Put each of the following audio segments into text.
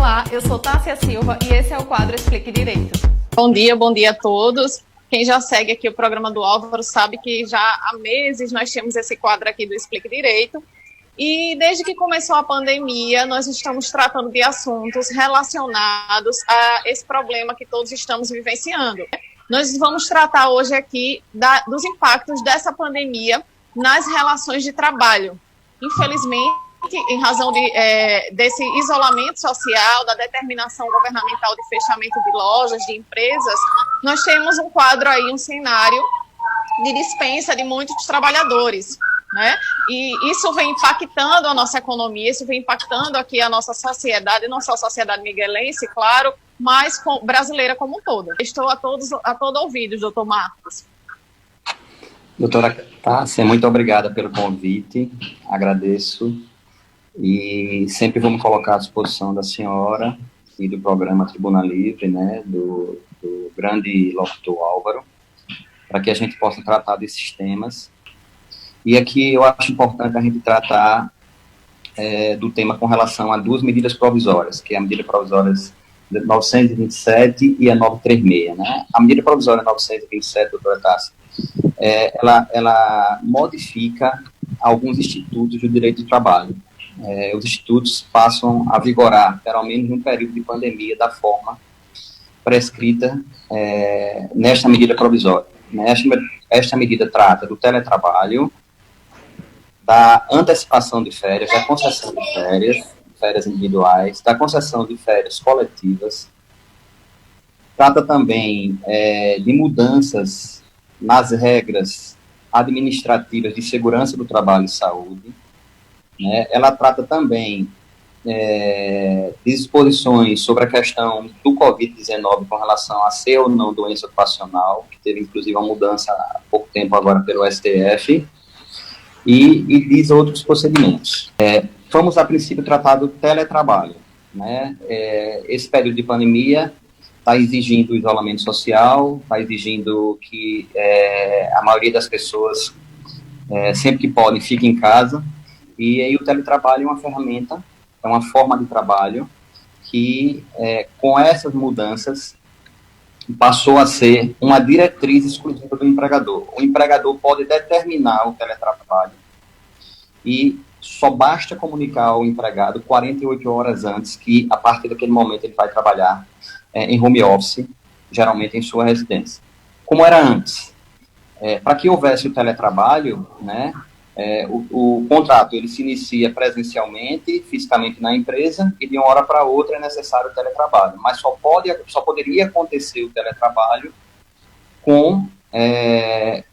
Olá, eu sou Tássia Silva e esse é o quadro Explique Direito. Bom dia a todos. Quem já segue aqui o programa do Álvaro sabe que já há meses nós temos esse quadro aqui do Explique Direito. E desde que começou a pandemia, nós estamos tratando de assuntos relacionados a esse problema que todos estamos vivenciando. Nós vamos tratar hoje aqui dos impactos dessa pandemia nas relações de trabalho. Infelizmente, em razão desse isolamento social, da determinação governamental de fechamento de lojas, de empresas, nós temos um quadro aí, um cenário de dispensa de muitos trabalhadores, né? E isso vem impactando a nossa economia, isso vem impactando aqui a nossa sociedade, não só a sociedade miguelense, claro, mas brasileira como um todo. Estou a todo ouvido, doutor Marcos. Doutora Tássia, muito obrigada pelo convite, agradeço. E sempre vou me colocar à disposição da senhora e do programa Tribuna Livre, né, do grande locutor Álvaro, para que a gente possa tratar desses temas. E aqui eu acho importante a gente tratar do tema com relação a duas medidas provisórias, que é a medida provisória 927 e a 936, né? A medida provisória 927, doutora Tássia, ela modifica alguns institutos do direito do trabalho. Os institutos passam a vigorar, pelo menos no período de pandemia, da forma prescrita nesta medida provisória. Esta medida trata do teletrabalho, da antecipação de férias, da concessão de férias individuais, da concessão de férias coletivas, trata também de mudanças nas regras administrativas de segurança do trabalho e saúde, né? Ela trata também de disposições sobre a questão do Covid-19 com relação a ser ou não doença ocupacional, que teve inclusive uma mudança há pouco tempo agora pelo STF, e diz outros procedimentos. Vamos, a princípio, tratar do teletrabalho, né? Esse período de pandemia está exigindo isolamento social, está exigindo que a maioria das pessoas, sempre que podem, fique em casa. E aí o teletrabalho é uma ferramenta, é uma forma de trabalho que, com essas mudanças, passou a ser uma diretriz exclusiva do empregador. O empregador pode determinar o teletrabalho e só basta comunicar ao empregado 48 horas antes que, a partir daquele momento, ele vai trabalhar em home office, geralmente em sua residência. Como era antes? Para que houvesse o teletrabalho, né, o contrato ele se inicia presencialmente, fisicamente na empresa, e de uma hora para outra é necessário o teletrabalho. Mas só poderia acontecer o teletrabalho com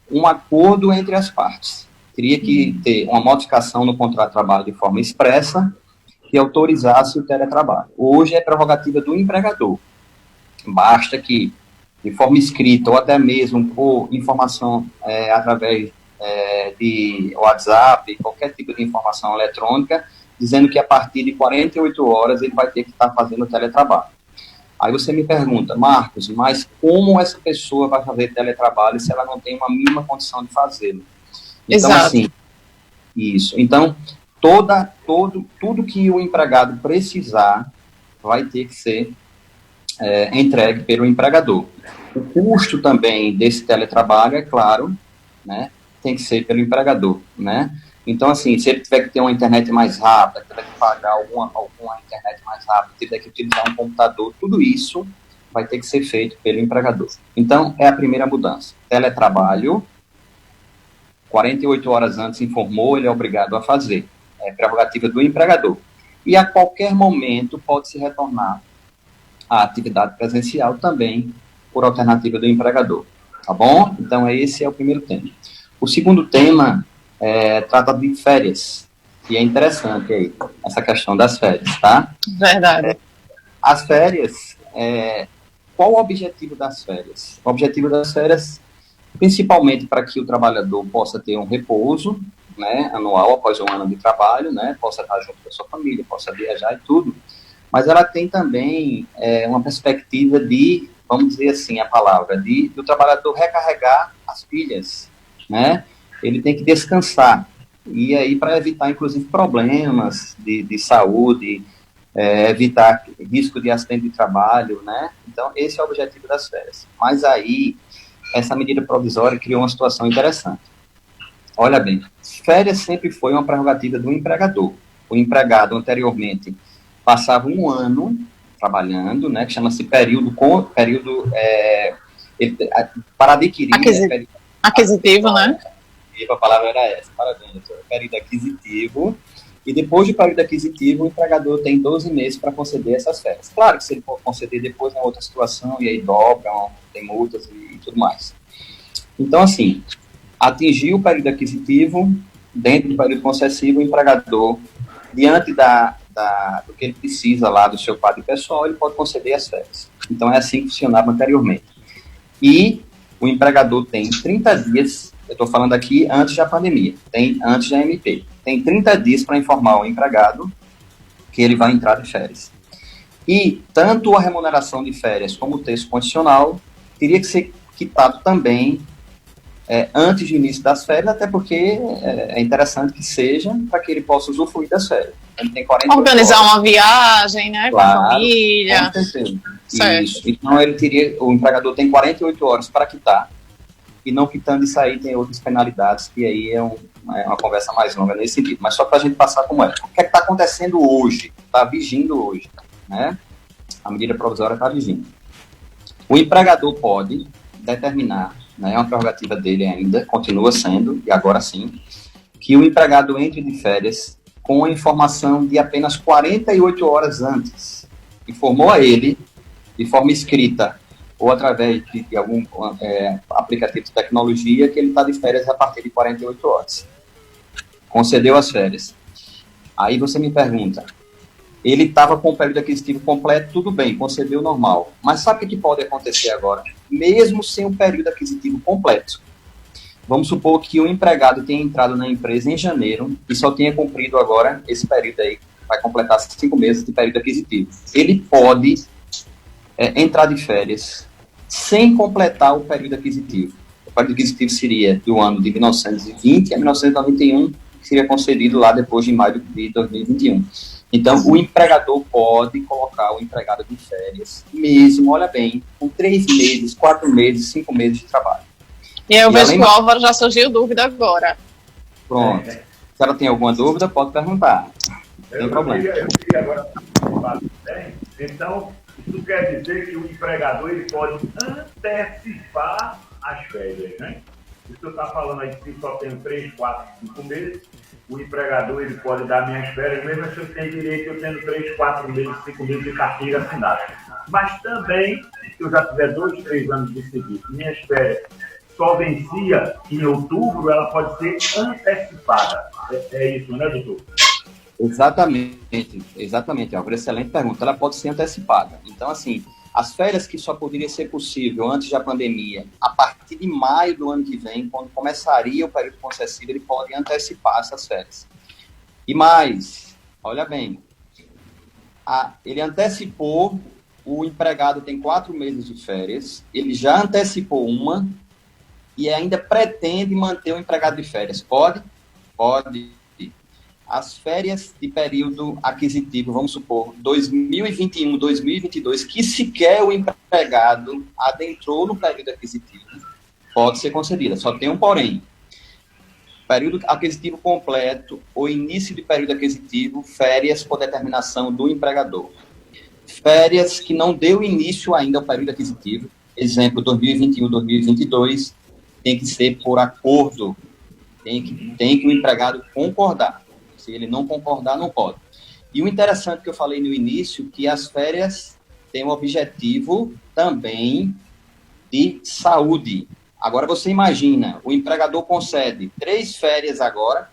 um acordo entre as partes. Teria que ter uma modificação no contrato de trabalho de forma expressa que autorizasse o teletrabalho. Hoje é prerrogativa do empregador. Basta que, de forma escrita ou até mesmo por informação através de WhatsApp, qualquer tipo de informação eletrônica, dizendo que a partir de 48 horas ele vai ter que estar fazendo o teletrabalho. Aí você me pergunta, Marcos, mas como essa pessoa vai fazer teletrabalho se ela não tem uma mínima condição de fazê-lo? Então, Exato. assim, isso. Então, tudo que o empregado precisar vai ter que ser entregue pelo empregador. O custo também desse teletrabalho, é claro, né, tem que ser pelo empregador, né? Então, assim, se ele tiver que ter uma internet mais rápida, tiver que pagar alguma internet mais rápida, tiver que utilizar um computador, tudo isso vai ter que ser feito pelo empregador. Então, é a primeira mudança. Teletrabalho, 48 horas antes informou, ele é obrigado a fazer. É prerrogativa do empregador. E a qualquer momento pode se retornar à atividade presencial também por alternativa do empregador. Tá bom? Então, esse é o primeiro tema. O segundo tema trata de férias, e é interessante aí, essa questão das férias, tá? Verdade. As férias, qual o objetivo das férias? O objetivo das férias, principalmente para que o trabalhador possa ter um repouso, né, anual após um ano de trabalho, né, possa estar junto com a sua família, possa viajar e tudo, mas ela tem também uma perspectiva de, vamos dizer assim, a palavra, do trabalhador recarregar as pilhas, né? Ele tem que descansar, e aí para evitar, inclusive, problemas de saúde, evitar risco de acidente de trabalho, né? Então, esse é o objetivo das férias. Mas aí, essa medida provisória criou uma situação interessante. Olha bem, férias sempre foi uma prerrogativa do empregador. O empregado, anteriormente, passava um ano trabalhando, né, que chama-se período para adquirir... Aquisitivo, né? A palavra era essa, parabéns, doutor. Período aquisitivo. E depois do período aquisitivo, o empregador tem 12 meses para conceder essas férias. Claro que se ele for conceder depois é outra situação, e aí dobram, tem multas e tudo mais. Então, assim, atingir o período aquisitivo, dentro do período concessivo, o empregador, diante do que ele precisa lá do seu quadro pessoal, ele pode conceder as férias. Então, é assim que funcionava anteriormente. E o empregador tem 30 dias, eu estou falando aqui antes da pandemia, antes da MP, tem 30 dias para informar o empregado que ele vai entrar de férias. E tanto a remuneração de férias como o texto condicional teria que ser quitado também antes do início das férias, até porque é interessante que seja para que ele possa usufruir das férias. Ele tem 40 Organizar horas. Uma viagem, né, Claro, com a família. Com certeza. Certo. Isso. Então, o empregador tem 48 horas para quitar, e não quitando isso aí tem outras penalidades, que aí é uma conversa mais longa nesse sentido. Mas só para a gente passar como é. O que está acontecendo hoje? Está vigindo hoje, né? A medida provisória está vigindo. O empregador pode determinar, né, é uma prerrogativa dele ainda, continua sendo, e agora sim, que o empregado entre de férias com a informação de apenas 48 horas antes. Informou a ele, de forma escrita, ou através de algum aplicativo de tecnologia, que ele está de férias a partir de 48 horas. Concedeu as férias. Aí você me pergunta, ele estava com o período aquisitivo completo, tudo bem, concedeu normal. Mas sabe o que pode acontecer agora? Mesmo sem o período aquisitivo completo. Vamos supor que o empregado tenha entrado na empresa em janeiro e só tenha cumprido agora esse período aí, vai completar 5 meses de período aquisitivo. Ele pode entrar de férias sem completar o período aquisitivo. O período aquisitivo seria do ano de 1920 a 1991, que seria concedido lá depois de maio de 2021. Então, o empregador pode colocar o empregado de férias, mesmo, olha bem, com 3 meses, 4 meses, 5 meses de trabalho. E eu vejo que o Álvaro já surgiu dúvida agora. Pronto. Se ela tem alguma dúvida, pode perguntar. Não tem problema. Eu queria agora bem. Então, isso quer dizer que o empregador ele pode antecipar as férias, né? O senhor está falando aí que só tenho 3, 4, 5 meses, o empregador ele pode dar minhas férias, mesmo se eu tenho direito, eu tendo 3, 4 meses, 5 meses de carteira assinada. Mas também, se eu já tiver 2, 3 anos de serviço, minhas férias só vencia em outubro, ela pode ser antecipada. É isso, né, doutor? Exatamente, Álvaro, excelente pergunta. Ela pode ser antecipada. Então, assim, as férias que só poderia ser possível antes da pandemia, a partir de maio do ano que vem, quando começaria o período concessivo, ele pode antecipar essas férias. E mais, olha bem, ele antecipou, o empregado tem 4 meses de férias, ele já antecipou uma e ainda pretende manter o empregado de férias. Pode? Pode. As férias de período aquisitivo, vamos supor, 2021, 2022, que sequer o empregado adentrou no período aquisitivo, pode ser concedida. Só tem um porém. Período aquisitivo completo, ou início de período aquisitivo, férias por determinação do empregador. Férias que não deu início ainda ao período aquisitivo, exemplo, 2021, 2022, tem que ser por acordo, tem que o empregado concordar. Se ele não concordar, não pode. E o interessante que eu falei no início, que as férias têm um objetivo também de saúde. Agora você imagina, o empregador concede 3 férias agora,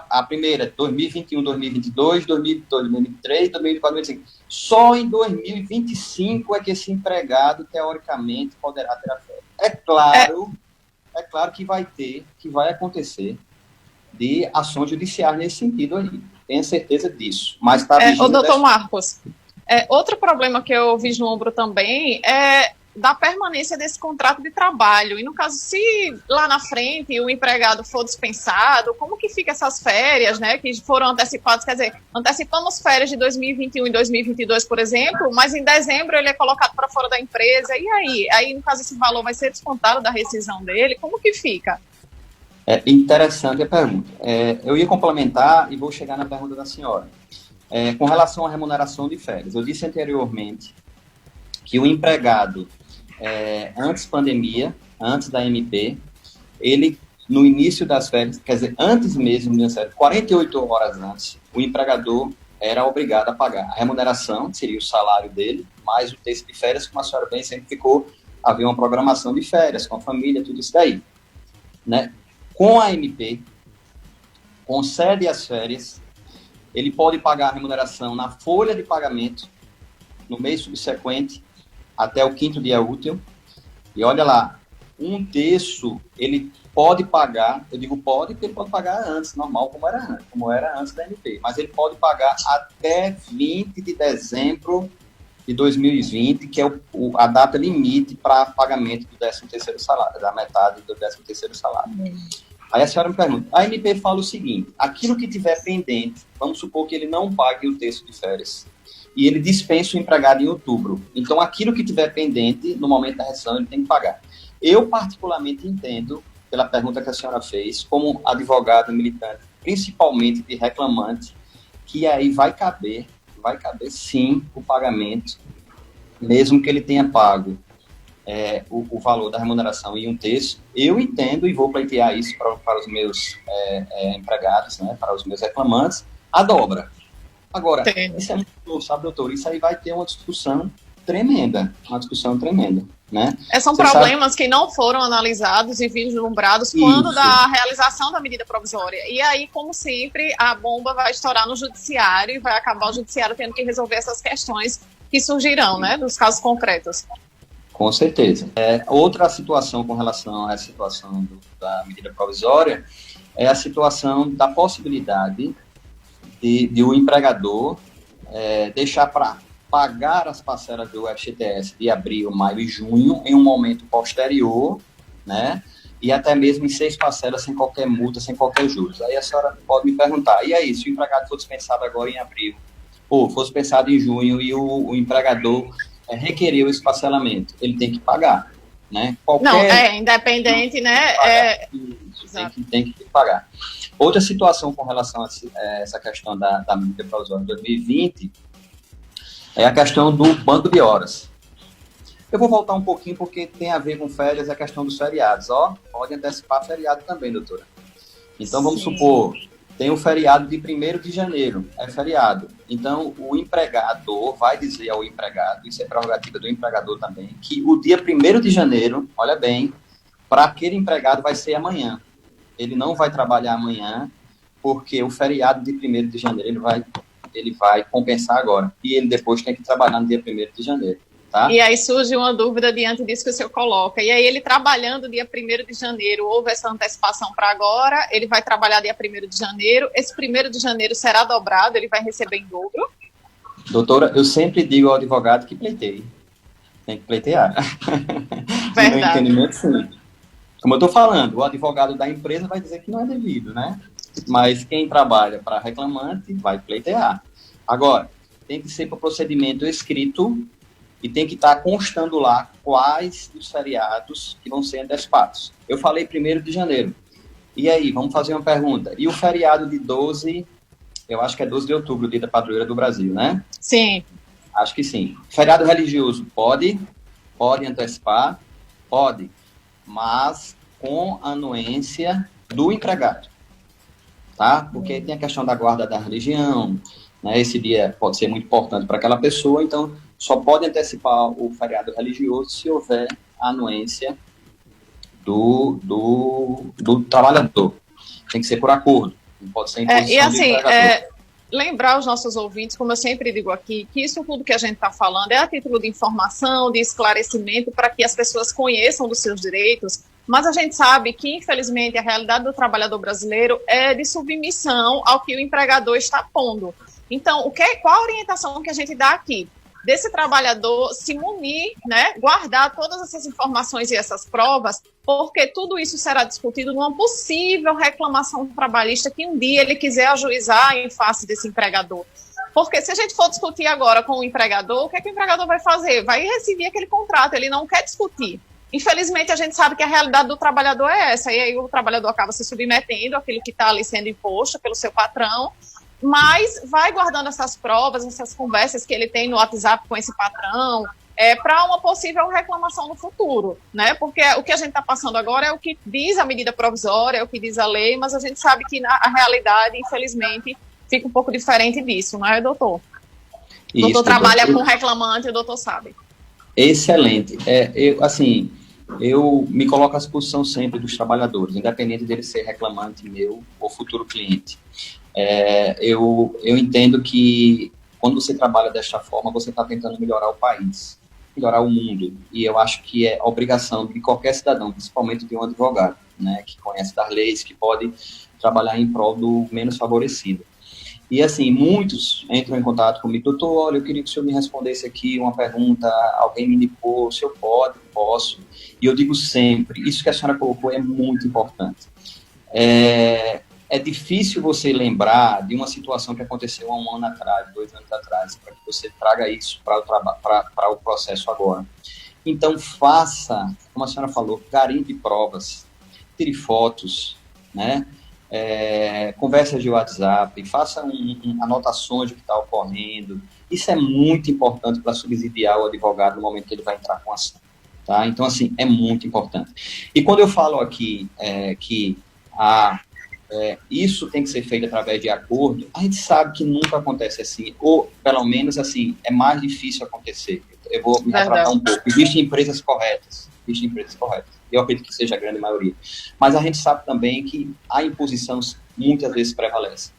a primeira 2021, 2022, 2023, 2024, 2025. Só em 2025 é que esse empregado, teoricamente, poderá ter a férias. É claro que vai acontecer de ações judiciais nesse sentido aí. Tenha certeza disso. Mas está o doutor Marcos, outro problema que eu vislumbro também é da permanência desse contrato de trabalho. E no caso, se lá na frente o empregado for dispensado, como que fica essas férias, né, que foram antecipadas? Quer dizer, antecipamos férias de 2021 e 2022, por exemplo, mas em dezembro ele é colocado para fora da empresa. E aí? Aí, no caso, esse valor vai ser descontado da rescisão dele? Como que fica? É interessante a pergunta. Eu ia complementar e vou chegar na pergunta da senhora. Com relação à remuneração de férias, eu disse anteriormente que o empregado, antes pandemia, antes da MP, ele, no início das férias, quer dizer, antes mesmo das férias, 48 horas antes, o empregador era obrigado a pagar a remuneração, que seria o salário dele, mais o texto de férias, como a senhora bem sempre havia uma programação de férias, com a família, tudo isso daí. Né? Com a MP, concede as férias, ele pode pagar a remuneração na folha de pagamento, no mês subsequente, até o 5º dia útil. E olha lá, 1/3 ele pode pagar, eu digo pode, porque ele pode pagar antes, normal, como era antes da MP, mas ele pode pagar até 20 de dezembro de 2020, que é a data limite para pagamento do 13º salário, da metade do 13º salário. Aí a senhora me pergunta, a MP fala o seguinte, aquilo que tiver pendente, vamos supor que ele não pague o terço de férias, e ele dispensa o empregado em outubro. Então, aquilo que tiver pendente, no momento da rescisão, ele tem que pagar. Eu, particularmente, entendo, pela pergunta que a senhora fez, como advogado militante, principalmente de reclamante, que aí vai caber sim o pagamento, mesmo que ele tenha pago o valor da remuneração em 1/3. Eu entendo e vou pleitear isso para os meus empregados, né, para os meus reclamantes, a dobra. Agora, isso é muito novo, sabe, doutor? Isso aí vai ter uma discussão tremenda, né? São problemas que não foram analisados e vislumbrados quando da realização da medida provisória. E aí, como sempre, a bomba vai estourar no judiciário e vai acabar o judiciário tendo que resolver essas questões que surgirão, né, dos casos concretos. Com certeza. Outra situação com relação à situação da medida provisória é a situação da possibilidade de o empregador deixar para pagar as parcelas do FGTS de abril, maio e junho em um momento posterior, né? E até mesmo em 6 parcelas sem qualquer multa, sem qualquer juros. Aí a senhora pode me perguntar, e aí, se o empregado for dispensado agora em abril, ou for dispensado em junho e o empregador requereu esse parcelamento, ele tem que pagar, né? Independente, né? Tem que pagar. Outra situação com relação a essa questão da medida provisória de 2020 é a questão do banco de horas. Eu vou voltar um pouquinho porque tem a ver com férias, a questão dos feriados. Pode antecipar feriado também, doutora. Então, vamos supor, tem o feriado de 1º de janeiro, é feriado. Então, o empregador vai dizer ao empregado, isso é prerrogativa do empregador também, que o dia 1º de janeiro, olha bem, para aquele empregado vai ser amanhã. Ele não vai trabalhar amanhã, porque o feriado de 1º de janeiro ele vai compensar agora. E ele depois tem que trabalhar no dia 1º de janeiro. Tá? E aí surge uma dúvida diante disso que o senhor coloca. E aí ele trabalhando dia 1º de janeiro, houve essa antecipação para agora, ele vai trabalhar dia 1º de janeiro, esse 1º de janeiro será dobrado, ele vai receber em dobro? Doutora, eu sempre digo ao advogado que pleiteie. Tem que pleitear. Verdade. No meu entendimento, sim. Como eu estou falando, o advogado da empresa vai dizer que não é devido, né? Mas quem trabalha para reclamante vai pleitear. Agora, tem que ser para o procedimento escrito e tem que estar constando lá quais os feriados que vão ser antecipados. Eu falei 1º de janeiro. E aí, vamos fazer uma pergunta. E o feriado de 12, eu acho que é 12 de outubro, o dia da padroeira do Brasil, né? Sim. Acho que sim. Feriado religioso, pode antecipar? Pode. Mas com anuência do empregado, tá? Porque tem a questão da guarda da religião, né? Esse dia pode ser muito importante para aquela pessoa, então só pode antecipar o feriado religioso se houver a anuência do trabalhador. Tem que ser por acordo, não pode ser imposição e assim, do empregador. Lembrar os nossos ouvintes, como eu sempre digo aqui, que isso tudo que a gente está falando é a título de informação, de esclarecimento, para que as pessoas conheçam dos seus direitos, mas a gente sabe que, infelizmente, a realidade do trabalhador brasileiro é de submissão ao que o empregador está pondo. Então, qual a orientação que a gente dá aqui? desse trabalhador se munir, né, guardar todas essas informações e essas provas, porque tudo isso será discutido numa possível reclamação trabalhista que um dia ele quiser ajuizar em face desse empregador. Porque se a gente for discutir agora com o empregador, o que é que o empregador vai fazer? Vai rescindir aquele contrato, ele não quer discutir. Infelizmente, a gente sabe que a realidade do trabalhador é essa, e aí o trabalhador acaba se submetendo àquilo que está ali sendo imposto pelo seu patrão, mas vai guardando essas provas, essas conversas que ele tem no WhatsApp com esse patrão, para uma possível reclamação no futuro, né? Porque o que a gente está passando agora é o que diz a medida provisória, é o que diz a lei, mas a gente sabe que a realidade, infelizmente, fica um pouco diferente disso, não é, doutor? O doutor trabalha com reclamante, o doutor sabe. Excelente. Eu me coloco à disposição sempre dos trabalhadores, independente dele ser reclamante meu ou futuro cliente. Eu entendo que quando você trabalha desta forma, você está tentando melhorar o país, melhorar o mundo, e eu acho que é obrigação de qualquer cidadão, principalmente de um advogado, né, que conhece das leis, que pode trabalhar em prol do menos favorecido. E assim, muitos entram em contato comigo, doutor, olha, eu queria que o senhor me respondesse aqui uma pergunta, alguém me indicou, o senhor pode, posso, e eu digo sempre, isso que a senhora colocou é muito importante. É difícil você lembrar de uma situação que aconteceu há 1 ano atrás, 2 anos atrás, para que você traga isso para o processo agora. Então, faça, como a senhora falou, garimpe provas, tire fotos, né? Conversas de WhatsApp, faça anotações do que está ocorrendo. Isso é muito importante para subsidiar o advogado no momento que ele vai entrar com a ação. Tá? Então, assim, é muito importante. E quando eu falo aqui que isso tem que ser feito através de acordo, a gente sabe que nunca acontece assim, ou pelo menos assim, é mais difícil acontecer. Eu vou me retratar um pouco. Existem empresas corretas, eu acredito que seja a grande maioria, mas a gente sabe também que a imposição muitas vezes prevalece,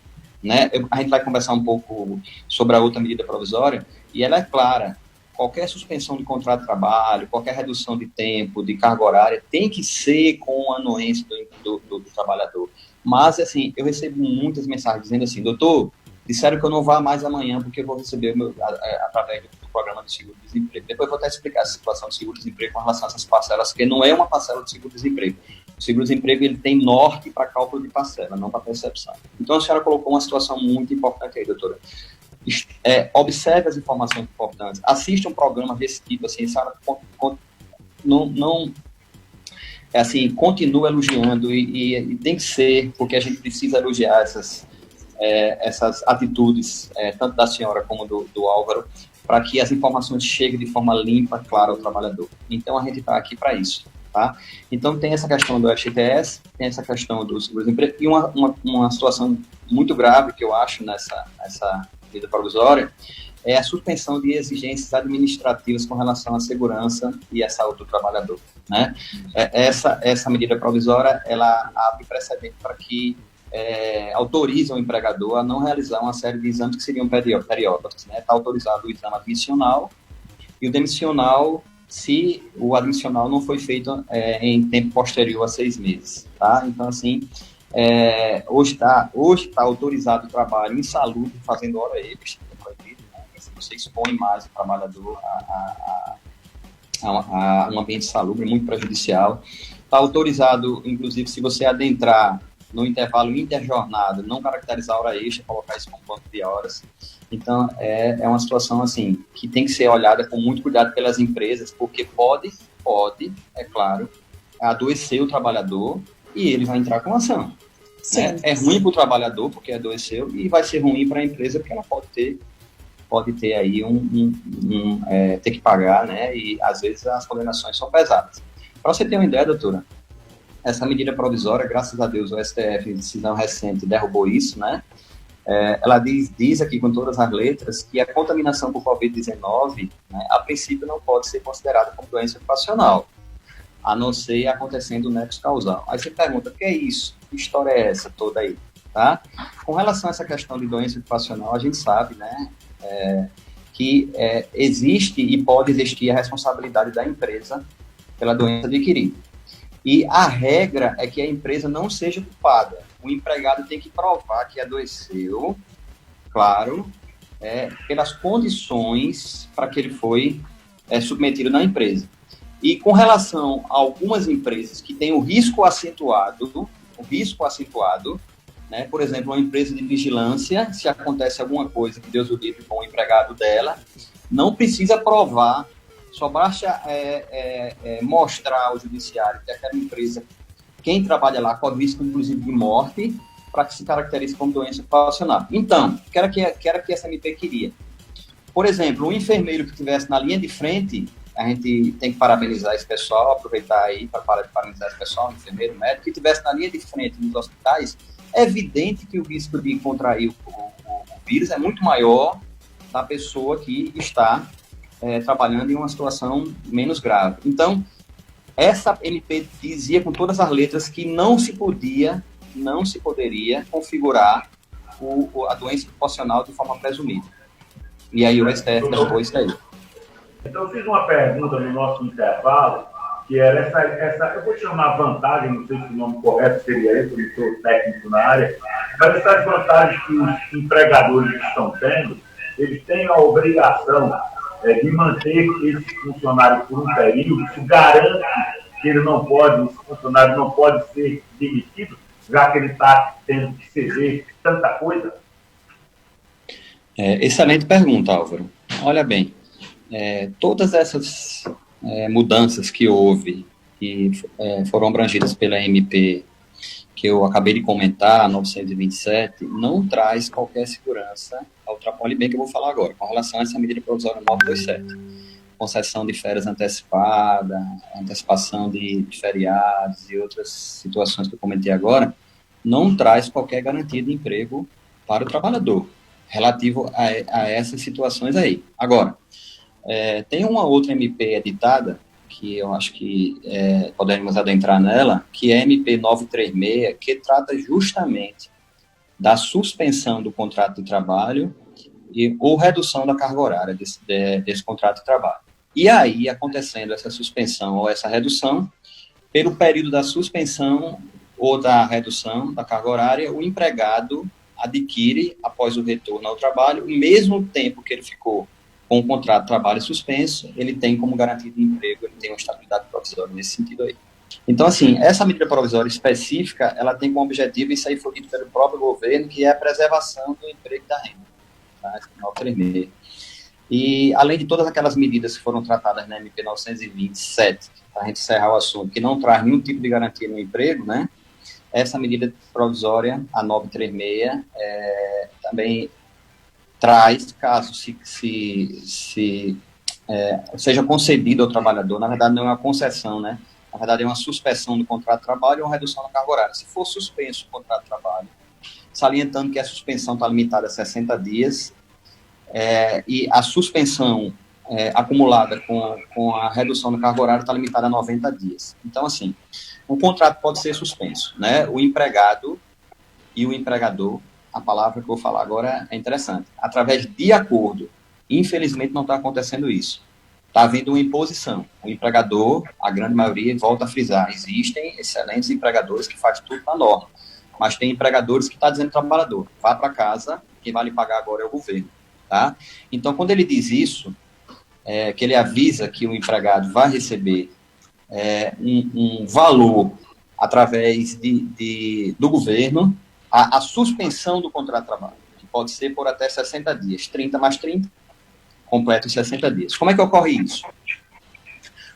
né? A gente vai conversar um pouco sobre a outra medida provisória, e ela é clara: qualquer suspensão de contrato de trabalho, qualquer redução de tempo, de carga horária, tem que ser com a anuência do trabalhador. Mas, assim, eu recebo muitas mensagens dizendo assim, doutor, disseram que eu não vá mais amanhã porque eu vou receber através do programa de seguro-desemprego. Depois eu vou até explicar essa situação de seguro-desemprego com relação a essas parcelas, porque não é uma parcela de seguro-desemprego. O seguro-desemprego ele tem norte para cálculo de parcela, não para percepção. Então, a senhora colocou uma situação muito importante aí, doutora. Observe as informações importantes, assista um programa desse tipo, assim, senhora, continua elogiando e tem que ser, porque a gente precisa elogiar essas atitudes, tanto da senhora como do Álvaro, para que as informações cheguem de forma limpa, clara ao trabalhador. Então, a gente está aqui para isso, tá? Então, tem essa questão do FGTS, tem essa questão do seguro-desemprego, e uma situação muito grave que eu acho nessa medida provisória é a suspensão de exigências administrativas com relação à segurança e à saúde do trabalhador, né? Essa medida provisória, ela abre precedente para que autoriza o empregador a não realizar uma série de exames que seriam periódicos, né? Está autorizado o exame admissional e o demissional, se o admissional não foi feito em tempo posterior a 6 meses, tá? Então, assim, hoje está autorizado o trabalho insalubre, fazendo hora extra, você expõe mais o trabalhador a um ambiente insalubre, muito prejudicial. Está autorizado, inclusive, se você adentrar no intervalo interjornada, não caracterizar a hora extra, colocar isso como banco de horas. Então, é uma situação assim que tem que ser olhada com muito cuidado pelas empresas, porque pode, é claro, adoecer o trabalhador e ele vai entrar com ação. Né? É ruim para o trabalhador, porque adoeceu, e vai ser ruim para a empresa, porque ela pode ter aí ter que pagar, né? E às vezes as condenações são pesadas. Para você ter uma ideia, doutora, essa medida provisória, graças a Deus, o STF, em decisão recente, derrubou isso, né? Ela diz aqui com todas as letras que a contaminação por Covid-19, né, a princípio não pode ser considerada como doença ocupacional, a não ser acontecendo o nexo causal. Aí você pergunta, o que é isso? Que história é essa toda aí? Tá? Com relação a essa questão de doença ocupacional, a gente sabe, né, que existe e pode existir a responsabilidade da empresa pela doença adquirida. E a regra é que a empresa não seja culpada. O empregado tem que provar que adoeceu, claro, pelas condições para que ele foi submetido na empresa. E com relação a algumas empresas que têm o risco acentuado, né, por exemplo, uma empresa de vigilância, se acontece alguma coisa, que Deus o livre com o empregado dela, não precisa provar, só basta mostrar ao judiciário que aquela empresa, quem trabalha lá, corre risco, inclusive, de morte, para que se caracterize como doença profissional. Então, o que era que essa MP queria? Por exemplo, um enfermeiro que estivesse na linha de frente, a gente tem que parabenizar esse pessoal, aproveitar aí para parabenizar esse pessoal, um enfermeiro, médico, que estivesse na linha de frente nos hospitais, é evidente que o risco de contrair o vírus é muito maior da pessoa que está trabalhando em uma situação menos grave. Então, essa MP dizia com todas as letras que não se poderia configurar a doença proporcional de forma presumida. E aí o STF depois saiu. Então, eu fiz uma pergunta no nosso intervalo, que era essa eu vou chamar vantagem, não sei se o nome correto seria esse, eu não sou técnico na área, mas essas vantagens que os empregadores estão tendo, eles têm a obrigação de manter esse funcionário por um período, isso garante que esse funcionário não pode ser demitido, já que ele está tendo que ceder tanta coisa? Excelente pergunta, Álvaro. Olha bem, todas essas mudanças que houve e foram abrangidas pela MP, que eu acabei de comentar, 927, não traz qualquer segurança ao trabalho. Olha bem que eu vou falar agora, com relação a essa medida provisória 927. Concessão de férias antecipada, antecipação de feriados e outras situações que eu comentei agora, não traz qualquer garantia de emprego para o trabalhador, relativo a essas situações aí. Agora, tem uma outra MP editada, que eu acho que podemos adentrar nela, que é a MP 936, que trata justamente da suspensão do contrato de trabalho ou redução da carga horária desse contrato de trabalho. E aí, acontecendo essa suspensão ou essa redução, pelo período da suspensão ou da redução da carga horária, o empregado adquire, após o retorno ao trabalho, o mesmo tempo que ele ficou com o contrato de trabalho suspenso, ele tem como garantia de emprego, ele tem uma estabilidade provisória nesse sentido aí. Então, assim, essa medida provisória específica, ela tem como objetivo, isso aí foi dito pelo próprio governo, que é a preservação do emprego e da renda, tá? 936. E, além de todas aquelas medidas que foram tratadas na MP 927, para a gente encerrar o assunto, que não traz nenhum tipo de garantia no emprego, né? Essa medida provisória, a 936, também traz, caso seja concedido ao trabalhador, na verdade não é uma concessão, né? Na verdade é uma suspensão do contrato de trabalho ou uma redução da carga horária. Se for suspenso o contrato de trabalho, salientando que a suspensão está limitada a 60 dias, e a suspensão acumulada com a redução da carga horária está limitada a 90 dias. Então, assim, o contrato pode ser suspenso, né? O empregado e o empregador, a palavra que eu vou falar agora é interessante, através de acordo. Infelizmente não está acontecendo isso. Está havendo uma imposição. O empregador, a grande maioria, volta a frisar, existem excelentes empregadores que fazem tudo na norma, mas tem empregadores que estão dizendo ao trabalhador, vá para casa, quem vai lhe pagar agora é o governo. Tá? Então, quando ele diz isso, que ele avisa que o empregado vai receber um valor através do governo, a suspensão do contrato de trabalho, que pode ser por até 60 dias, 30 mais 30, completo em 60 dias. Como é que ocorre isso?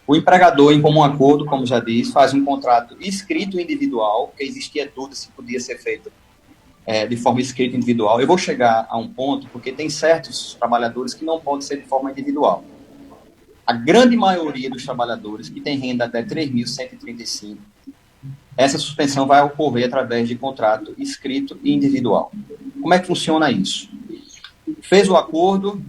O empregador, em comum acordo, como já disse, faz um contrato escrito individual, porque existia dúvida se podia ser feito de forma escrita individual. Eu vou chegar a um ponto, porque tem certos trabalhadores que não podem ser de forma individual. A grande maioria dos trabalhadores que tem renda até 3.135, essa suspensão vai ocorrer através de contrato escrito e individual. Como é que funciona isso? Fez o acordo,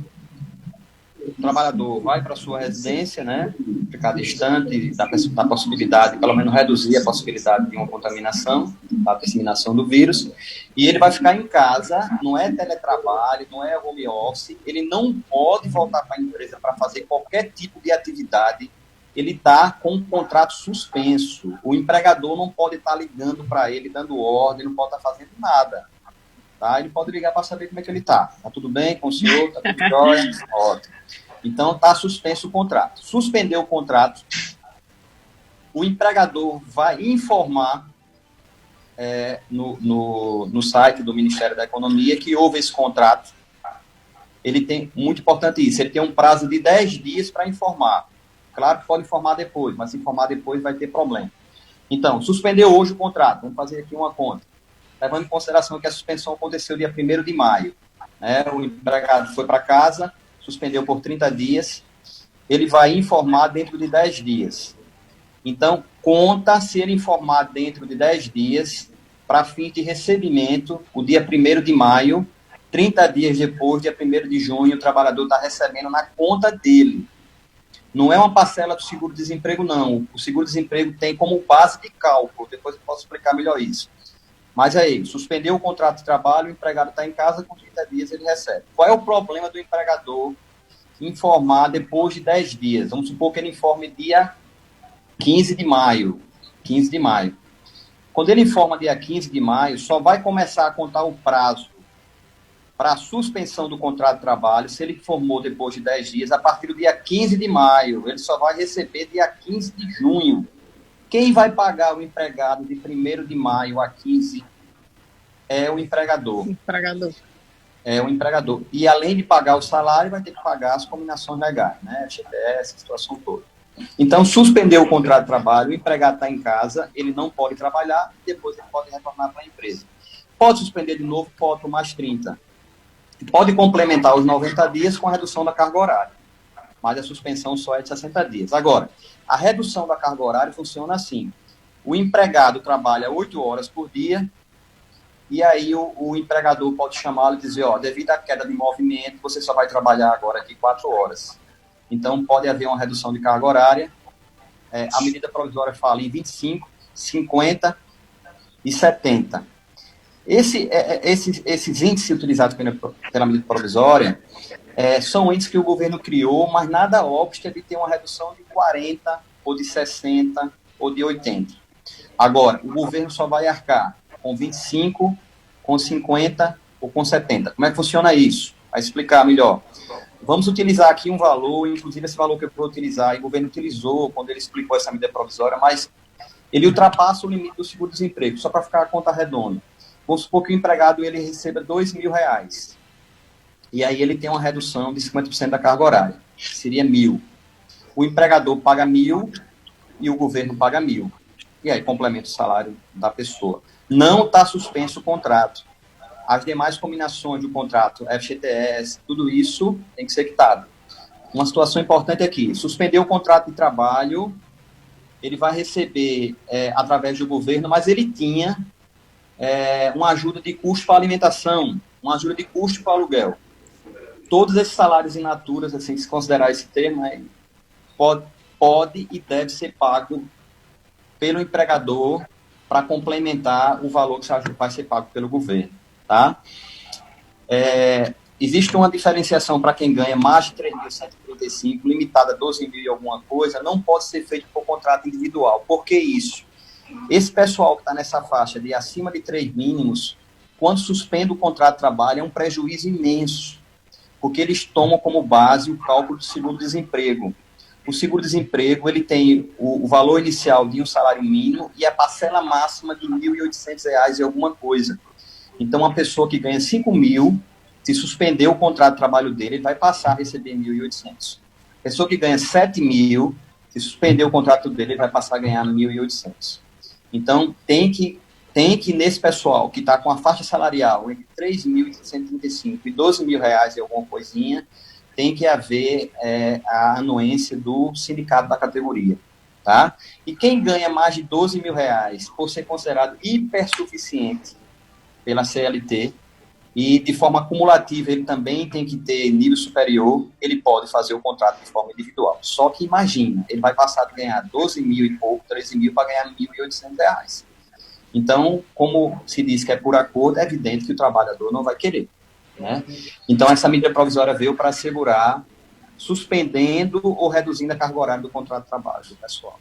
o trabalhador vai para a sua residência, né, ficar distante da possibilidade, pelo menos reduzir a possibilidade de uma contaminação, da disseminação do vírus, e ele vai ficar em casa, não é teletrabalho, não é home office, ele não pode voltar para a empresa para fazer qualquer tipo de atividade, ele está com um contrato suspenso, o empregador não pode estar ligando para ele, dando ordem, não pode estar fazendo nada. tá? Ele pode ligar para saber como é que ele está. Está tudo bem com o senhor? Está tudo jóia? Ótimo. Então, está suspenso o contrato. Suspendeu o contrato, o empregador vai informar no site do Ministério da Economia que houve esse contrato. Ele tem, muito importante isso, ele tem um prazo de 10 dias para informar. Claro que pode informar depois, mas se informar depois vai ter problema. Então, suspendeu hoje o contrato. Vamos fazer aqui uma conta. Levando em consideração que a suspensão aconteceu dia 1º de maio. Né? O empregado foi para casa, suspendeu por 30 dias, ele vai informar dentro de 10 dias. Então, conta se ele informar dentro de 10 dias, para fim de recebimento, o dia 1º de maio, 30 dias depois, dia 1º de junho, o trabalhador está recebendo na conta dele. Não é uma parcela do seguro-desemprego, não. O seguro-desemprego tem como base de cálculo, depois eu posso explicar melhor isso. Mas aí, suspendeu o contrato de trabalho, o empregado está em casa, com 30 dias ele recebe. Qual é o problema do empregador informar depois de 10 dias? Vamos supor que ele informe dia 15 de maio. 15 de maio. Quando ele informa dia 15 de maio, só vai começar a contar o prazo para a suspensão do contrato de trabalho, se ele informou depois de 10 dias, a partir do dia 15 de maio. Ele só vai receber dia 15 de junho. Quem vai pagar o empregado de 1º de maio a 15 é o empregador. É o empregador. E além de pagar o salário, vai ter que pagar as combinações legais, né? FGTS, a situação toda. Então, suspendeu o contrato de trabalho, o empregado está em casa, ele não pode trabalhar, depois ele pode retornar para a empresa. Pode suspender de novo, pode mais 30. Pode complementar os 90 dias com a redução da carga horária, mas a suspensão só é de 60 dias. Agora, a redução da carga horária funciona assim: o empregado trabalha 8 horas por dia, e aí o empregador pode chamá-lo e dizer, devido à queda de movimento, você só vai trabalhar agora aqui 4 horas. Então, pode haver uma redução de carga horária. A medida provisória fala em 25, 50 e 70. Esses índices utilizados pela medida provisória são índices que o governo criou, mas nada obsta de ter uma redução de 40, ou de 60, ou de 80. Agora, o governo só vai arcar com 25, com 50 ou com 70. Como é que funciona isso? Vai explicar melhor. Vamos utilizar aqui um valor, inclusive esse valor que eu vou utilizar, e o governo utilizou quando ele explicou essa medida provisória, mas ele ultrapassa o limite do seguro-desemprego, só para ficar a conta redonda. Vamos supor que o empregado ele receba R$2.000. E aí ele tem uma redução de 50% da carga horária. Seria 1.000. O empregador paga 1.000 e o governo paga 1.000. E aí complementa o salário da pessoa. Não está suspenso o contrato. As demais combinações do contrato, FGTS, tudo isso tem que ser quitado. Uma situação importante aqui: suspender o contrato de trabalho, ele vai receber através do governo, mas ele tinha uma ajuda de custo para alimentação, uma ajuda de custo para aluguel. Todos esses salários in naturas, assim, se considerar esse termo, pode e deve ser pago pelo empregador para complementar o valor que vai ser pago pelo governo, tá? Existe uma diferenciação para quem ganha mais de 3.135, limitada a 12 mil e alguma coisa, não pode ser feito por contrato individual. Por que isso? Esse pessoal que está nessa faixa de acima de 3 mínimos, quando suspende o contrato de trabalho, é um prejuízo imenso, porque eles tomam como base o cálculo do seguro-desemprego. O seguro-desemprego, ele tem o valor inicial de um salário mínimo e a parcela máxima de R$1.800 e alguma coisa. Então, uma pessoa que ganha 5 mil, se suspender o contrato de trabalho dele, ele vai passar a receber 1.800. Pessoa que ganha 7 mil, se suspender o contrato dele, ele vai passar a ganhar 1.800. Então, tem que nesse pessoal que está com a faixa salarial entre 3.135 e 12 mil reais e alguma coisinha, tem que haver a anuência do sindicato da categoria, tá? E quem ganha mais de 12 mil reais, por ser considerado hipersuficiente pela CLT, e de forma acumulativa ele também tem que ter nível superior, ele pode fazer o contrato de forma individual. Só que imagina, ele vai passar de ganhar 12 mil e pouco, 13 mil, para ganhar 1.800 reais. Então, como se diz que é por acordo, é evidente que o trabalhador não vai querer, né? Então, essa medida provisória veio para assegurar, suspendendo ou reduzindo a carga horária do contrato de trabalho do pessoal.